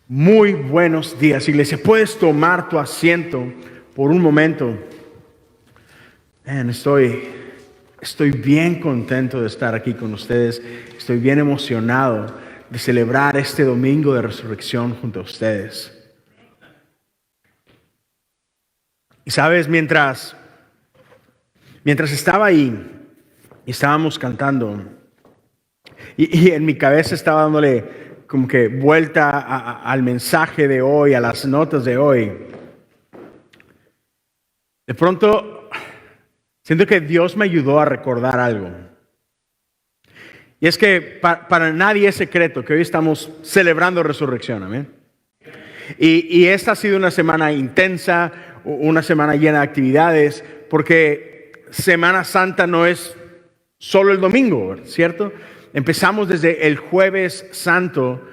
Muy buenos días, iglesia. Puedes tomar tu asiento por un momento. Estoy bien contento de estar aquí con ustedes. Estoy bien emocionado de celebrar este domingo de resurrección junto a ustedes. Y sabes, mientras estaba ahí y estábamos cantando, y en mi cabeza estaba dándole como que vuelta al mensaje de hoy, a las notas de hoy. De pronto, siento que Dios me ayudó a recordar algo. Y es que para nadie es secreto que hoy estamos celebrando resurrección, amén. Y esta ha sido una semana intensa, una semana llena de actividades, porque Semana Santa no es solo el domingo, ¿cierto? Empezamos desde el Jueves Santo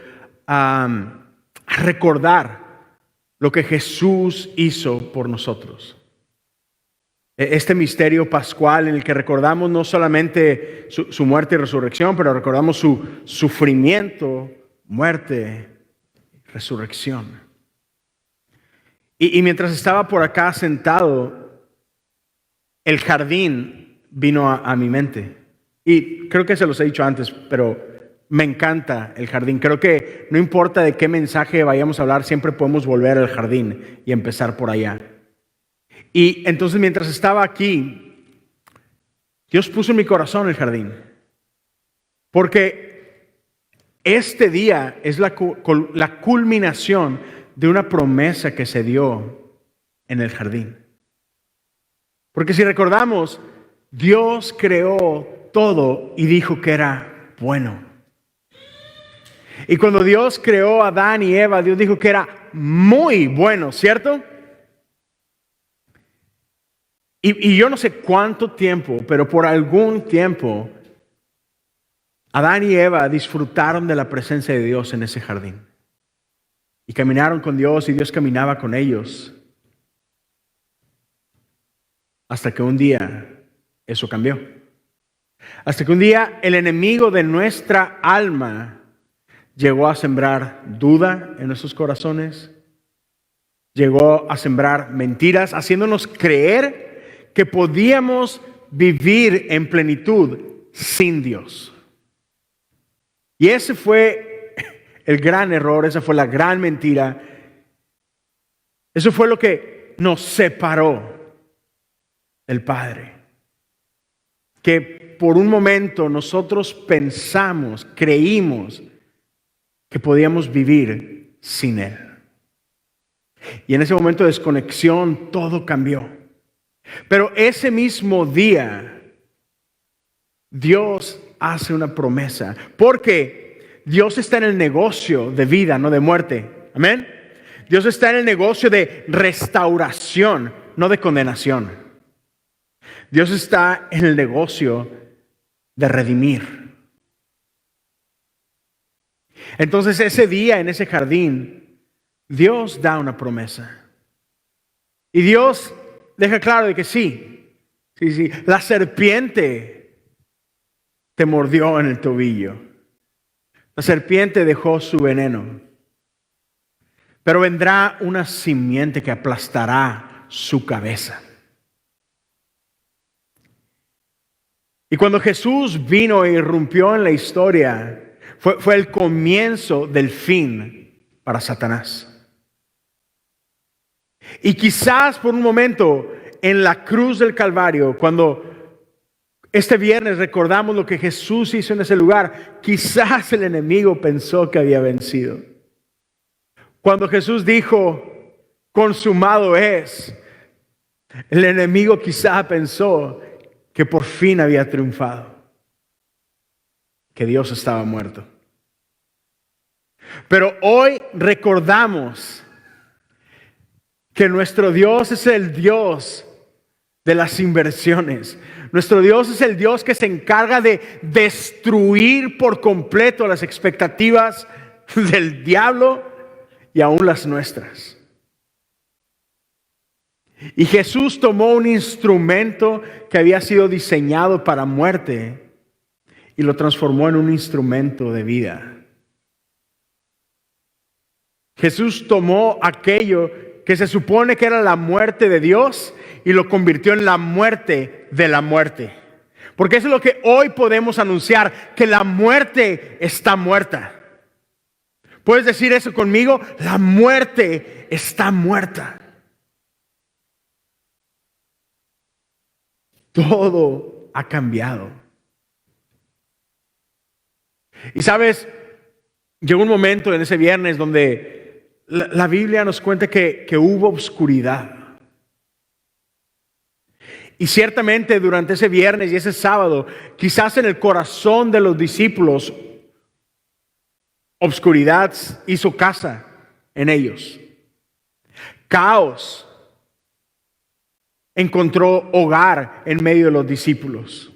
a recordar lo que Jesús hizo por nosotros. Este misterio pascual en el que recordamos no solamente su muerte y resurrección, pero recordamos su sufrimiento, muerte, resurrección. Y mientras estaba por acá sentado, el jardín vino a mi mente. Y creo que se los he dicho antes, pero me encanta el jardín. Creo que no importa de qué mensaje vayamos a hablar, siempre podemos volver al jardín y empezar por allá. Y entonces mientras estaba aquí, Dios puso en mi corazón el jardín. Porque este día es la culminación de una promesa que se dio en el jardín. Porque si recordamos, Dios creó todo y dijo que era bueno. Y cuando Dios creó a Adán y Eva, Dios dijo que era muy bueno, ¿cierto? Y yo no sé cuánto tiempo, pero por algún tiempo, Adán y Eva disfrutaron de la presencia de Dios en ese jardín. Y caminaron con Dios y Dios caminaba con ellos. Hasta que un día eso cambió. Hasta que un día el enemigo de nuestra alma llegó a sembrar duda en nuestros corazones. Llegó a sembrar mentiras, haciéndonos creer que podíamos vivir en plenitud sin Dios. Y ese fue el gran error, esa fue la gran mentira. Eso fue lo que nos separó del Padre. Que por un momento nosotros pensamos, creímos que podíamos vivir sin Él. Y en ese momento de desconexión todo cambió. Pero ese mismo día, Dios hace una promesa. Porque Dios está en el negocio de vida, no de muerte. Amén. Dios está en el negocio de restauración, no de condenación. Dios está en el negocio de redimir. Entonces ese día en ese jardín, Dios da una promesa. Y Dios deja claro de que sí, la serpiente te mordió en el tobillo. La serpiente dejó su veneno. Pero vendrá una simiente que aplastará su cabeza. Y cuando Jesús vino e irrumpió en la historia, fue el comienzo del fin para Satanás. Y quizás por un momento en la cruz del Calvario, cuando este viernes recordamos lo que Jesús hizo en ese lugar, quizás el enemigo pensó que había vencido. Cuando Jesús dijo, consumado es, el enemigo quizás pensó que por fin había triunfado, que Dios estaba muerto. Pero hoy recordamos que nuestro Dios es el Dios de las inversiones. Nuestro Dios es el Dios que se encarga de destruir por completo las expectativas del diablo y aún las nuestras. Y Jesús tomó un instrumento que había sido diseñado para muerte y lo transformó en un instrumento de vida. Jesús tomó aquello que se supone que era la muerte de Dios y lo convirtió en la muerte de la muerte. Porque eso es lo que hoy podemos anunciar, que la muerte está muerta. ¿Puedes decir eso conmigo? La muerte está muerta. Todo ha cambiado. Y sabes, llegó un momento en ese viernes donde la Biblia nos cuenta que hubo oscuridad. Y ciertamente durante ese viernes y ese sábado, quizás en el corazón de los discípulos, obscuridad hizo casa en ellos. Caos encontró hogar en medio de los discípulos.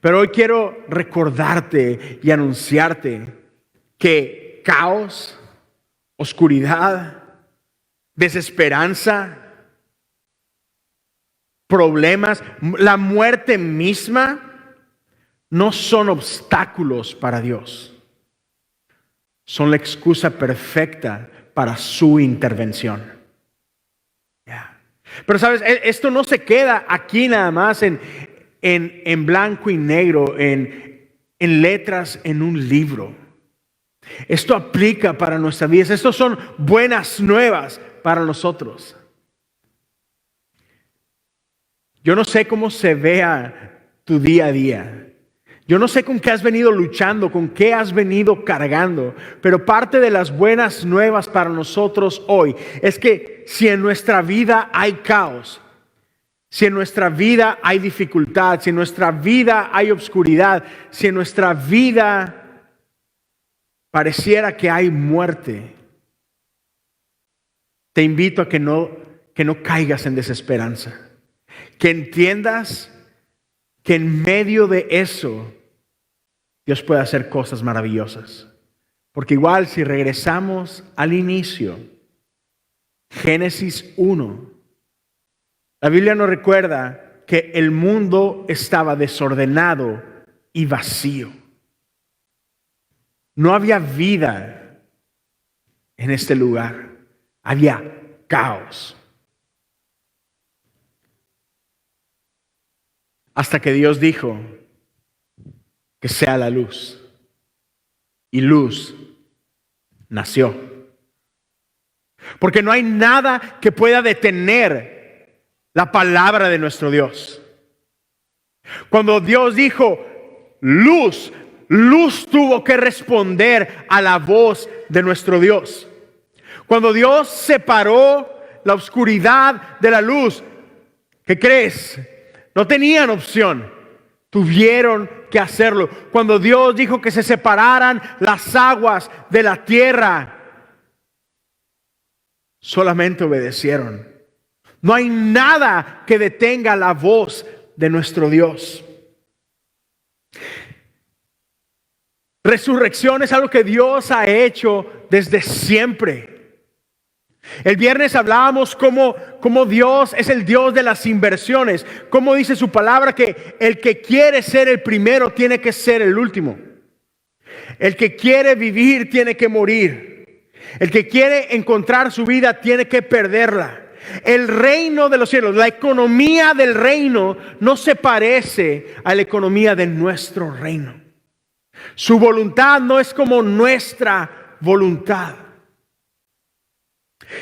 Pero hoy quiero recordarte y anunciarte que caos, oscuridad, desesperanza, problemas, la muerte misma no son obstáculos para Dios. Son la excusa perfecta para su intervención. Pero sabes, esto no se queda aquí nada más en blanco y negro, en letras en un libro. Esto aplica para nuestras vidas. Estos son buenas nuevas para nosotros. Yo no sé cómo se vea tu día a día. Yo no sé con qué has venido luchando, con qué has venido cargando, pero parte de las buenas nuevas para nosotros hoy es que si en nuestra vida hay caos, si en nuestra vida hay dificultad, si en nuestra vida hay obscuridad, si en nuestra vida pareciera que hay muerte, te invito a que no caigas en desesperanza. Que entiendas que en medio de eso Dios puede hacer cosas maravillosas. Porque igual si regresamos al inicio, Génesis 1, la Biblia nos recuerda que el mundo estaba desordenado y vacío. No había vida en este lugar, había caos. Hasta que Dios dijo que sea la luz. Y luz nació. Porque no hay nada que pueda detener la palabra de nuestro Dios. Cuando Dios dijo luz, luz tuvo que responder a la voz de nuestro Dios. Cuando Dios separó la oscuridad de la luz, ¿qué crees? No tenían opción, tuvieron que hacerlo. Cuando Dios dijo que se separaran las aguas de la tierra, solamente obedecieron. No hay nada que detenga la voz de nuestro Dios. Resurrección es algo que Dios ha hecho desde siempre. El viernes hablábamos cómo Dios es el Dios de las inversiones. Como dice su palabra que el que quiere ser el primero tiene que ser el último. El que quiere vivir tiene que morir. El que quiere encontrar su vida tiene que perderla. El reino de los cielos, la economía del reino no se parece a la economía de nuestro reino. Su voluntad no es como nuestra voluntad.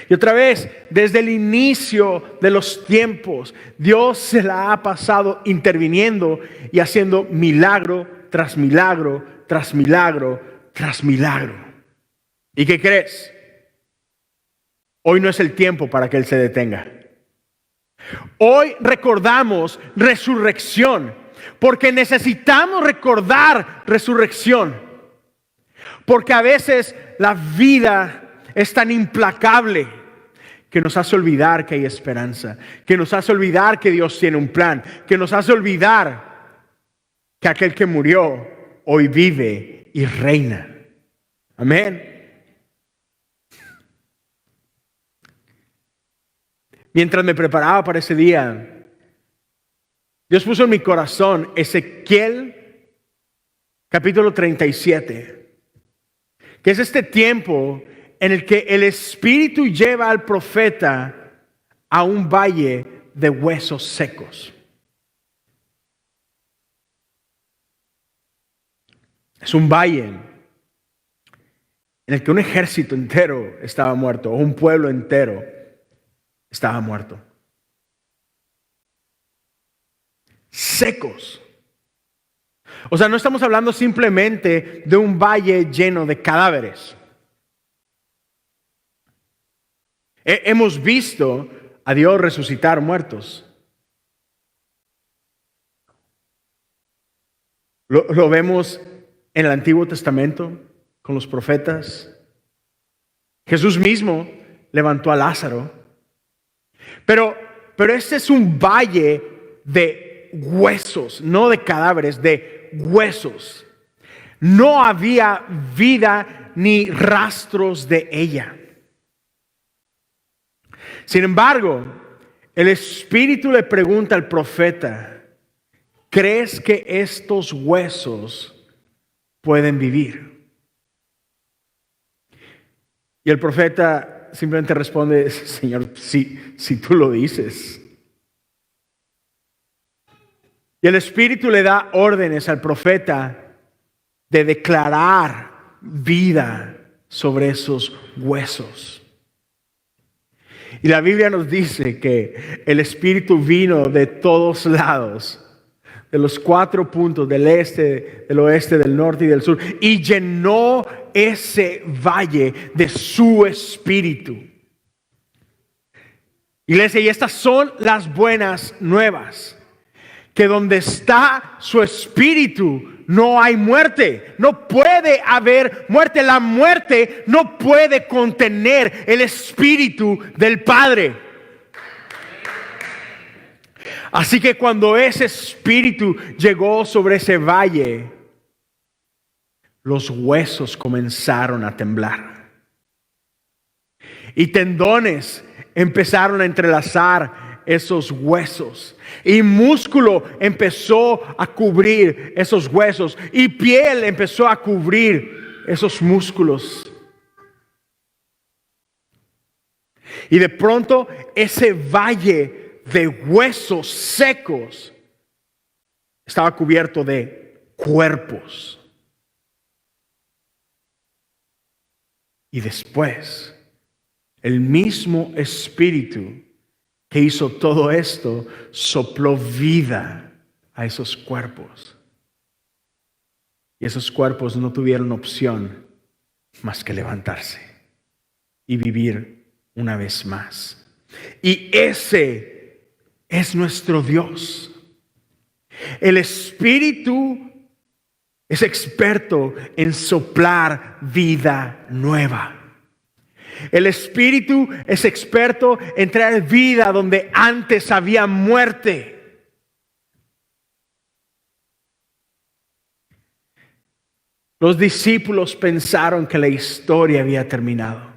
Y otra vez, desde el inicio de los tiempos, Dios se la ha pasado interviniendo y haciendo milagro tras milagro, tras milagro, tras milagro. ¿Y qué crees? Hoy no es el tiempo para que Él se detenga. Hoy recordamos resurrección, porque necesitamos recordar resurrección. Porque a veces la vida es tan implacable que nos hace olvidar que hay esperanza, que nos hace olvidar que Dios tiene un plan, que nos hace olvidar que aquel que murió hoy vive y reina. Amén. Mientras me preparaba para ese día, Dios puso en mi corazón Ezequiel capítulo 37. que es este tiempo en el que el Espíritu lleva al profeta a un valle de huesos secos. Es un valle en el que un ejército entero estaba muerto, o un pueblo entero estaba muerto. Secos. O sea, no estamos hablando simplemente de un valle lleno de cadáveres. Hemos visto a Dios resucitar muertos. Lo vemos en el Antiguo Testamento con los profetas. Jesús mismo levantó a Lázaro. Pero este es un valle de huesos, no de cadáveres, de huesos. No había vida ni rastros de ella. Sin embargo, el Espíritu le pregunta al profeta: ¿crees que estos huesos pueden vivir? Y el profeta simplemente responde: Señor, si tú lo dices. Y el Espíritu le da órdenes al profeta de declarar vida sobre esos huesos. Y la Biblia nos dice que el Espíritu vino de todos lados, de los 4 puntos, del este, del oeste, del norte y del sur, y llenó ese valle de su Espíritu. Iglesia, y estas son las buenas nuevas: que donde está su Espíritu no hay muerte. No puede haber muerte. La muerte no puede contener el Espíritu del Padre. Así que cuando ese Espíritu llegó sobre ese valle, los huesos comenzaron a temblar. Y tendones empezaron a entrelazar esos huesos, y músculo empezó a cubrir esos huesos, y piel empezó a cubrir esos músculos. Y de pronto ese valle de huesos secos estaba cubierto de cuerpos. Y después el mismo Espíritu que hizo todo esto sopló vida a esos cuerpos. Y esos cuerpos no tuvieron opción más que levantarse y vivir una vez más. Y ese es nuestro Dios. El Espíritu es experto en soplar vida nueva. El Espíritu es experto en traer vida donde antes había muerte. Los discípulos pensaron que la historia había terminado.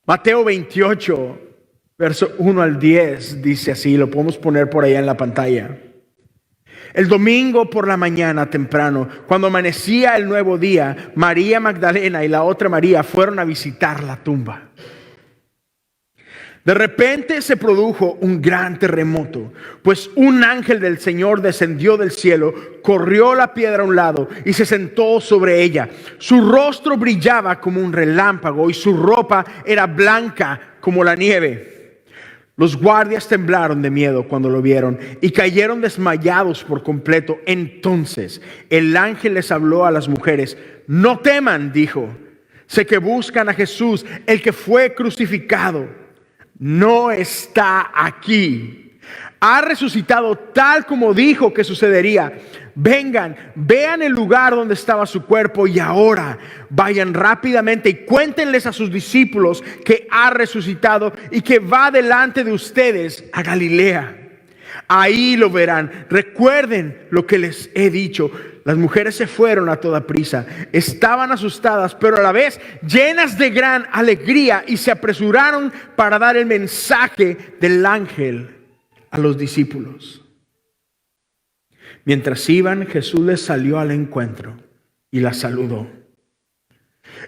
Mateo 28, verso 1 al 10, dice así, lo podemos poner por allá en la pantalla. El domingo por la mañana temprano, cuando amanecía el nuevo día, María Magdalena y la otra María fueron a visitar la tumba. De repente se produjo un gran terremoto, pues un ángel del Señor descendió del cielo, corrió la piedra a un lado y se sentó sobre ella. Su rostro brillaba como un relámpago y su ropa era blanca como la nieve. Los guardias temblaron de miedo cuando lo vieron y cayeron desmayados por completo. Entonces el ángel les habló a las mujeres. No teman, dijo. Sé que buscan a Jesús, el que fue crucificado. No está aquí. Ha resucitado tal como dijo que sucedería. Vengan, vean el lugar donde estaba su cuerpo y ahora vayan rápidamente y cuéntenles a sus discípulos que ha resucitado y que va delante de ustedes a Galilea. Ahí lo verán. Recuerden lo que les he dicho. Las mujeres se fueron a toda prisa. Estaban asustadas, pero a la vez llenas de gran alegría y se apresuraron para dar el mensaje del ángel a los discípulos. Mientras iban, Jesús les salió al encuentro y la saludó.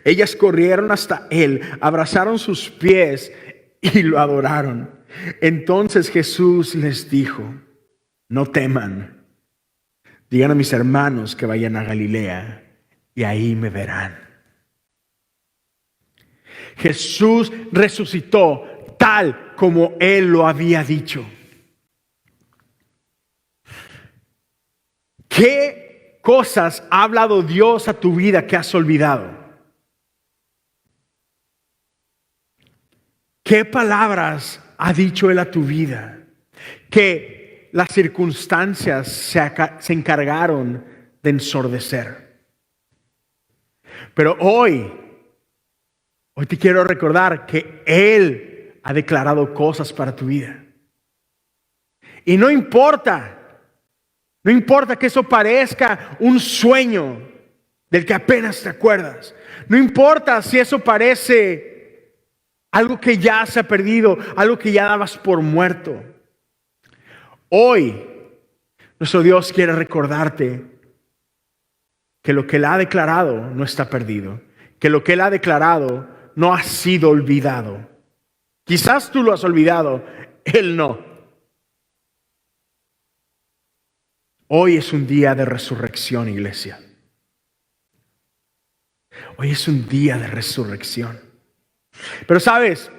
Ellas corrieron hasta él, abrazaron sus pies y lo adoraron. Entonces Jesús les dijo: no teman, digan a mis hermanos que vayan a Galilea y ahí me verán. Jesús resucitó tal como él lo había dicho. ¿Qué cosas ha hablado Dios a tu vida que has olvidado? ¿Qué palabras ha dicho Él a tu vida que las circunstancias se encargaron de ensordecer? Pero hoy te quiero recordar que Él ha declarado cosas para tu vida. Y no importa que eso parezca un sueño del que apenas te acuerdas. No importa si eso parece algo que ya se ha perdido, algo que ya dabas por muerto. Hoy, nuestro Dios quiere recordarte que lo que Él ha declarado no está perdido, que lo que Él ha declarado no ha sido olvidado. Quizás tú lo has olvidado, Él no. Hoy es un día de resurrección, iglesia. Hoy es un día de resurrección. Pero sabes,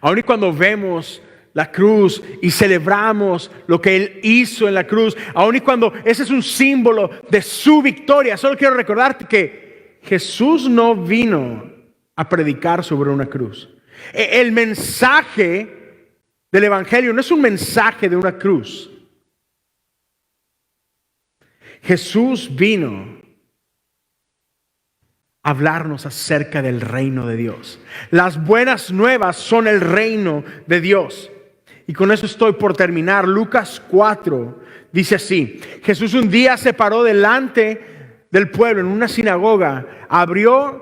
aun y cuando vemos la cruz y celebramos lo que Él hizo en la cruz, aun y cuando ese es un símbolo de su victoria, solo quiero recordarte que Jesús no vino a predicar sobre una cruz. El mensaje del Evangelio no es un mensaje de una cruz. Jesús vino hablarnos acerca del reino de Dios. Las buenas nuevas son el reino de Dios. Y con eso estoy por terminar. Lucas 4 dice así: Jesús un día se paró delante del pueblo en una sinagoga, abrió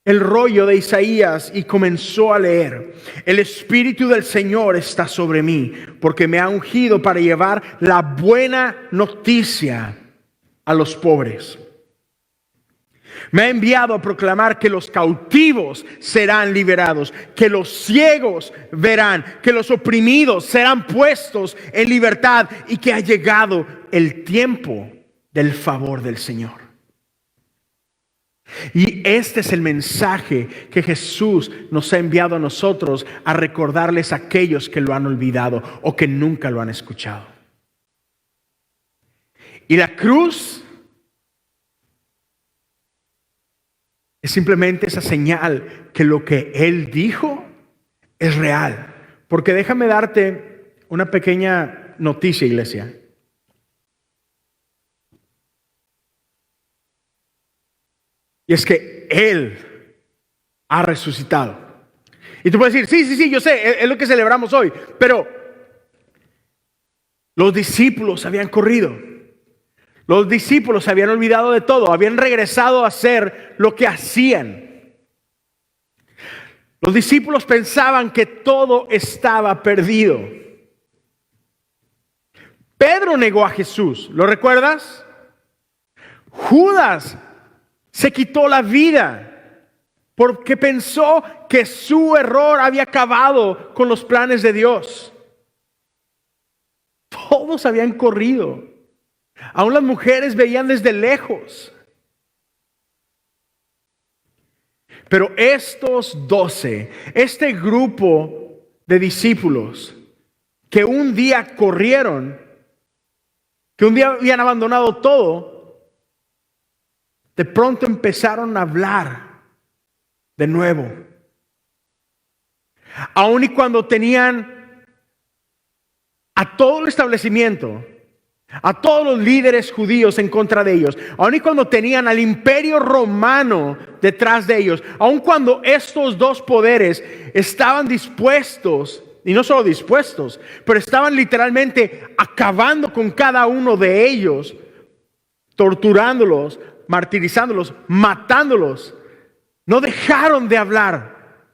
el rollo de Isaías y comenzó a leer. El Espíritu del Señor está sobre mí, porque me ha ungido para llevar la buena noticia a los pobres. Me ha enviado a proclamar que los cautivos serán liberados, que los ciegos verán, que los oprimidos serán puestos en libertad y que ha llegado el tiempo del favor del Señor. Y este es el mensaje que Jesús nos ha enviado a nosotros a recordarles a aquellos que lo han olvidado o que nunca lo han escuchado. Y la cruz es simplemente esa señal que lo que Él dijo es real. Porque déjame darte una pequeña noticia, iglesia. Y es que Él ha resucitado. Y tú puedes decir, sí, yo sé, es lo que celebramos hoy. Pero los discípulos habían corrido. Los discípulos se habían olvidado de todo, habían regresado a hacer lo que hacían. Los discípulos pensaban que todo estaba perdido. Pedro negó a Jesús, ¿lo recuerdas? Judas se quitó la vida porque pensó que su error había acabado con los planes de Dios. Todos habían corrido. Aún las mujeres veían desde lejos. Pero estos 12, este grupo de discípulos que un día corrieron, que un día habían abandonado todo, de pronto empezaron a hablar de nuevo. Aún y cuando tenían a todo el establecimiento, a todos los líderes judíos en contra de ellos, aun y cuando tenían al imperio romano detrás de ellos, aun cuando estos dos poderes estaban dispuestos, y no solo dispuestos, pero estaban literalmente acabando con cada uno de ellos, torturándolos, martirizándolos, matándolos, no dejaron de hablar.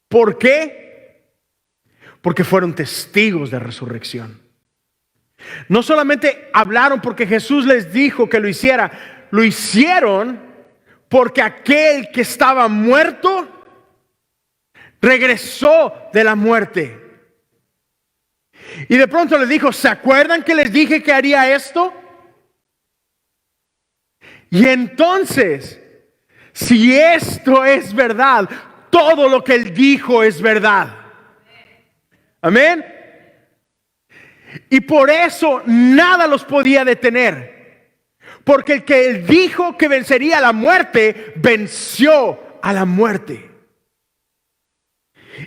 ¿Por qué? Porque fueron testigos de resurrección. No solamente hablaron porque Jesús les dijo que lo hiciera, lo hicieron porque aquel que estaba muerto regresó de la muerte. Y de pronto les dijo, ¿se acuerdan que les dije que haría esto? Y entonces, si esto es verdad, todo lo que Él dijo es verdad. Amén. Y por eso nada los podía detener. Porque el que Él dijo que vencería a la muerte, venció a la muerte.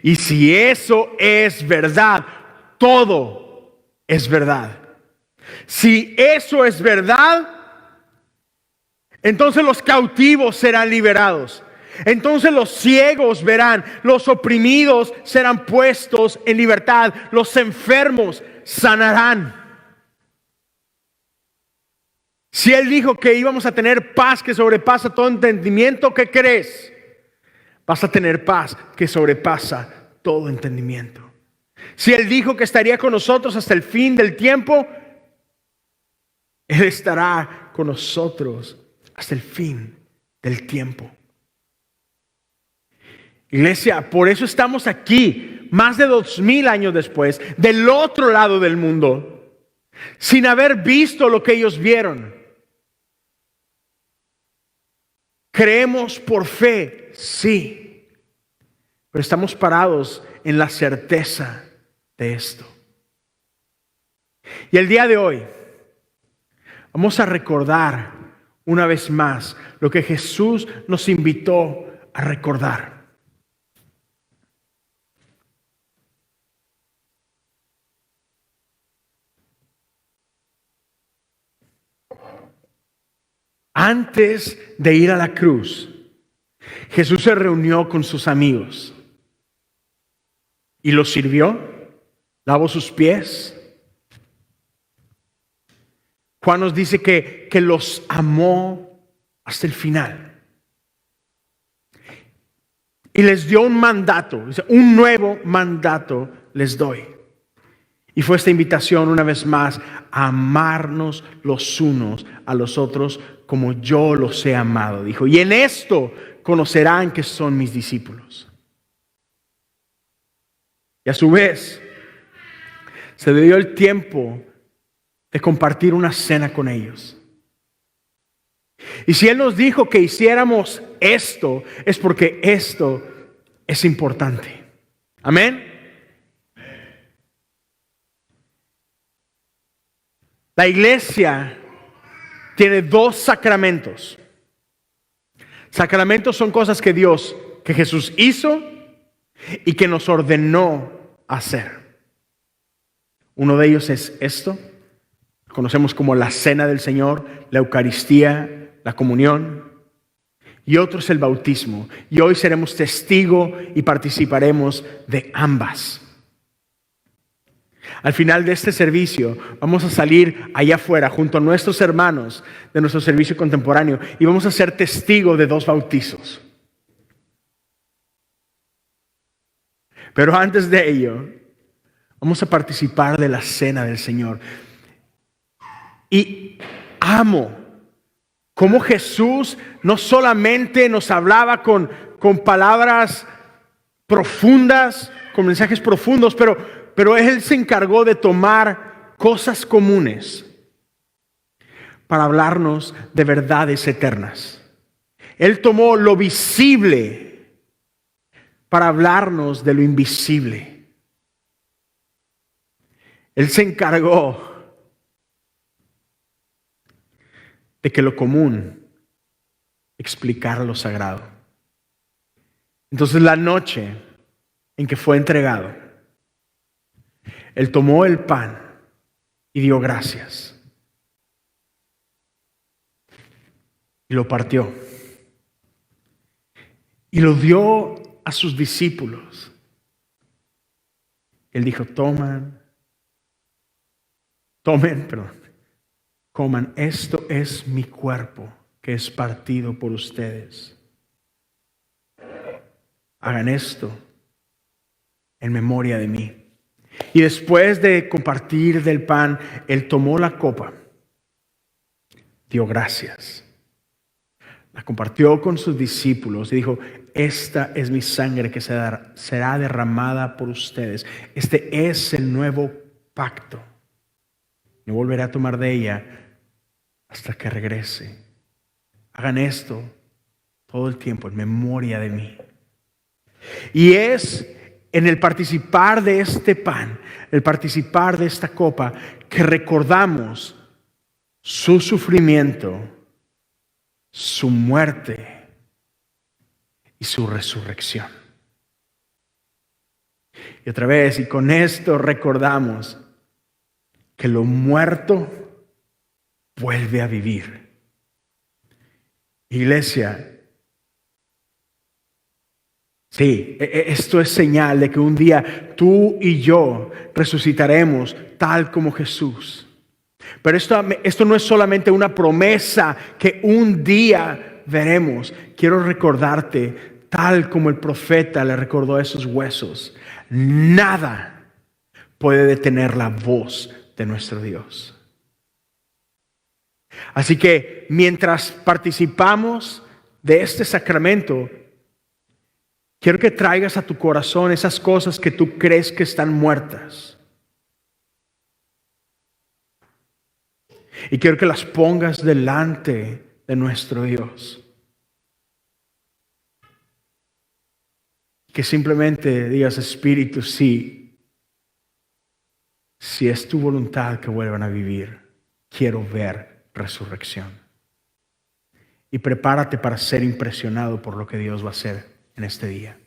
Y si eso es verdad, todo es verdad. Si eso es verdad, entonces los cautivos serán liberados. Entonces los ciegos verán, los oprimidos serán puestos en libertad, los enfermos sanarán. Si Él dijo que íbamos a tener paz que sobrepasa todo entendimiento, ¿qué crees? Vas a tener paz que sobrepasa todo entendimiento. Si Él dijo que estaría con nosotros hasta el fin del tiempo, Él estará con nosotros hasta el fin del tiempo. Iglesia, por eso estamos aquí, más de 2000 años después, del otro lado del mundo, sin haber visto lo que ellos vieron. Creemos por fe, sí, pero estamos parados en la certeza de esto. Y el día de hoy vamos a recordar una vez más lo que Jesús nos invitó a recordar. Antes de ir a la cruz, Jesús se reunió con sus amigos y los sirvió, lavó sus pies. Juan nos dice que los amó hasta el final. Y les dio un mandato, un nuevo mandato les doy. Y fue esta invitación una vez más a amarnos los unos a los otros como yo los he amado, dijo. Y en esto conocerán que son mis discípulos. Y a su vez, se dio el tiempo de compartir una cena con ellos. Y si Él nos dijo que hiciéramos esto, es porque esto es importante. Amén. La iglesia tiene 2 sacramentos. Sacramentos son cosas que Jesús hizo y que nos ordenó hacer. Uno de ellos es esto. Conocemos como la cena del Señor, la Eucaristía, la comunión. Y otro es el bautismo. Y hoy seremos testigo y participaremos de ambas. Al final de este servicio vamos a salir allá afuera junto a nuestros hermanos de nuestro servicio contemporáneo y vamos a ser testigos de 2 bautizos. Pero antes de ello, vamos a participar de la cena del Señor. Y amo cómo Jesús no solamente nos hablaba con palabras profundas, con mensajes profundos, pero Él se encargó de tomar cosas comunes para hablarnos de verdades eternas. Él tomó lo visible para hablarnos de lo invisible. Él se encargó de que lo común explicara lo sagrado. Entonces, la noche en que fue entregado, Él tomó el pan y dio gracias. Y lo partió. Y lo dio a sus discípulos. Él dijo, coman, esto es mi cuerpo que es partido por ustedes. Hagan esto en memoria de mí. Y después de compartir del pan, Él tomó la copa, dio gracias, la compartió con sus discípulos y dijo: esta es mi sangre que será derramada por ustedes. Este es el nuevo pacto. No volveré a tomar de ella hasta que regrese. Hagan esto todo el tiempo en memoria de mí. Y es en el participar de este pan, el participar de esta copa, que recordamos su sufrimiento, su muerte y su resurrección. Y otra vez, y con esto recordamos que lo muerto vuelve a vivir. Iglesia, sí, esto es señal de que un día tú y yo resucitaremos tal como Jesús. Pero esto no es solamente una promesa que un día veremos. Quiero recordarte, tal como el profeta le recordó a esos huesos, nada puede detener la voz de nuestro Dios. Así que mientras participamos de este sacramento, quiero que traigas a tu corazón esas cosas que tú crees que están muertas. Y quiero que las pongas delante de nuestro Dios. Que simplemente digas: Espíritu, sí, si es tu voluntad que vuelvan a vivir, quiero ver resurrección. Y prepárate para ser impresionado por lo que Dios va a hacer en este día.